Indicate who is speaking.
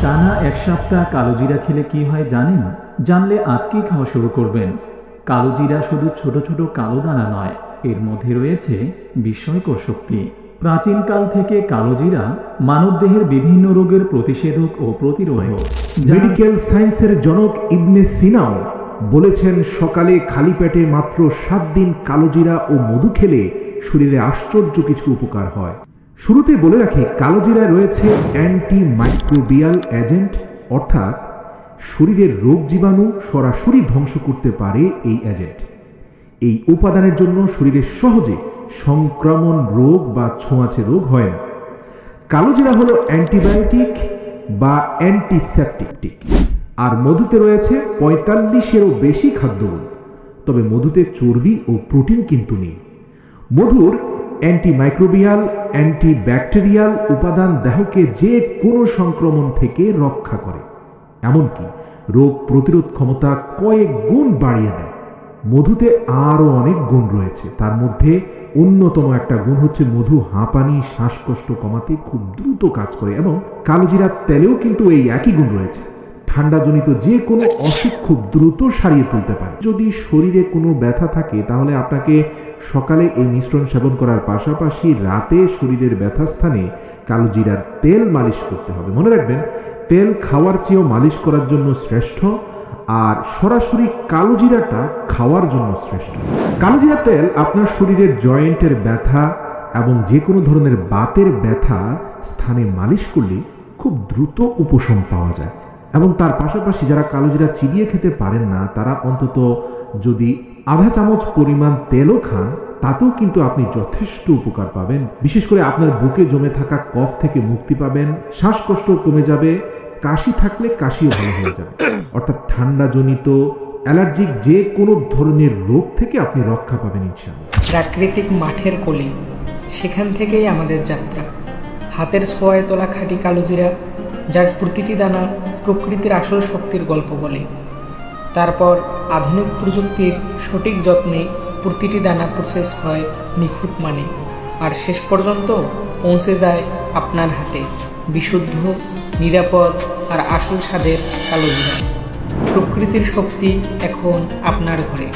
Speaker 1: টানা এক সপ্তাহ কালোজিরা খেলে কি হয় জানেন? জানলে আজকেই খাওয়া শুরু করবেন। কালোজিরা শুধু ছোট ছোট কালো দানা নয়, এর মধ্যে রয়েছে বিস্ময়কর শক্তি। প্রাচীনকাল থেকে কালোজিরা মানবদেহের বিভিন্ন রোগের প্রতিষেধক ও প্রতিরোধক।
Speaker 2: মেডিকেল সায়েন্সের জনক ইবনে সিনাও বলেছেন, সকালে খালি পেটে মাত্র 7 দিন কালোজিরা ও মধু খেলে শরীরে আশ্চর্য কিছু উপকার হয়। শুরুতে বলে রাখি, কালোজিরায় রয়েছে অ্যান্টি মাইক্রোবিয়াল এজেন্ট, অর্থাৎ শরীরের রোগ জীবাণু সরাসরি ধ্বংস করতে পারে এই এজেন্ট। এই উপাদানের জন্য শরীরে সহজে সংক্রমণ রোগ বা ছোঁয়াচে রোগ হয় না। কালোজিরা হলো অ্যান্টিবায়োটিক বা অ্যান্টিসেপটিক। আর মধুতে রয়েছে 45-এরও বেশি খাদ্যগুণ। তবে মধুতে চর্বি ও প্রোটিন কিন্তু নেই। মধুর অ্যান্টিমাইক্রোবিয়াল, অ্যান্টিব্যাকটেরিয়াল উপাদান দেহকে যে কোনো সংক্রমণ থেকে রক্ষা করে, এমনকি রোগ প্রতিরোধ ক্ষমতা কয়েক গুণ বাড়িয়ে দেয়। মধুতে আরও অনেক গুণ রয়েছে। তার মধ্যে অন্যতম একটা গুণ হচ্ছে মধু হাঁপানি, শ্বাসকষ্ট কমাতে খুব দ্রুত কাজ করে। এবং কালোজিরার তেলেও কিন্তু এই একই গুণ রয়েছে। ঠান্ডাজনিত যে কোনো অসুখ খুব দ্রুত সারিয়ে তুলতে পারে। যদি শরীরে কোনো ব্যথা থাকে তাহলে আপনাকে সকালে এই মিশ্রণ সেবন করার পাশাপাশি রাতে শরীরের ব্যথা স্থানে কালোজিরার তেল মালিশ করতে হবে। মনে রাখবেন, তেল খাওয়ার চেয়েও মালিশ করার জন্য শ্রেষ্ঠ, আর সরাসরি কালোজিরাটা খাওয়ার জন্য শ্রেষ্ঠ। কালোজিরা তেল আপনার শরীরের জয়েন্টের ব্যথা এবং যে কোনো ধরনের বাতের ব্যথা স্থানে মালিশ করলে খুব দ্রুত উপশম পাওয়া যায়। এবং তার পাশাপাশি যারা কালোজিরা চিবিয়ে খেতে পারেন না, তারা অন্তত যদি আধা চামচ পরিমাণ তেলও খান, তাতেও কিন্তু আপনি যথেষ্ট উপকার পাবেন। বিশেষ করে আপনার বুকে জমে থাকা কফ থেকে মুক্তি পাবেন, শ্বাসকষ্ট কমে যাবে, কাশি থাকলে কাশিও ভালো হয়ে যাবে। অর্থাৎ ঠান্ডাজনিত, অ্যালার্জিক যে কোনো ধরনের রোগ থেকে আপনি রক্ষা পাবেন ইনশাআল্লাহ।
Speaker 3: প্রাকৃতিক মাঠের কলি, সেখান থেকেই আমাদের যাত্রা। হাতের ছোঁয়ায় তোলা খাঁটি কালোজিরা, যার প্রতিটি দানা প্রকৃতির আসল শক্তির গল্প বলে। তারপর আধুনিক প্রযুক্তির সঠিক যত্নে প্রতিটি দানা প্রসেস হয় নিখুঁত মানে, আর শেষ পর্যন্ত পৌঁছে যায় আপনার হাতে বিশুদ্ধ, নিরাপদ আর আসল স্বাদের কালোজিরা। প্রকৃতির শক্তি এখন আপনার ঘরে।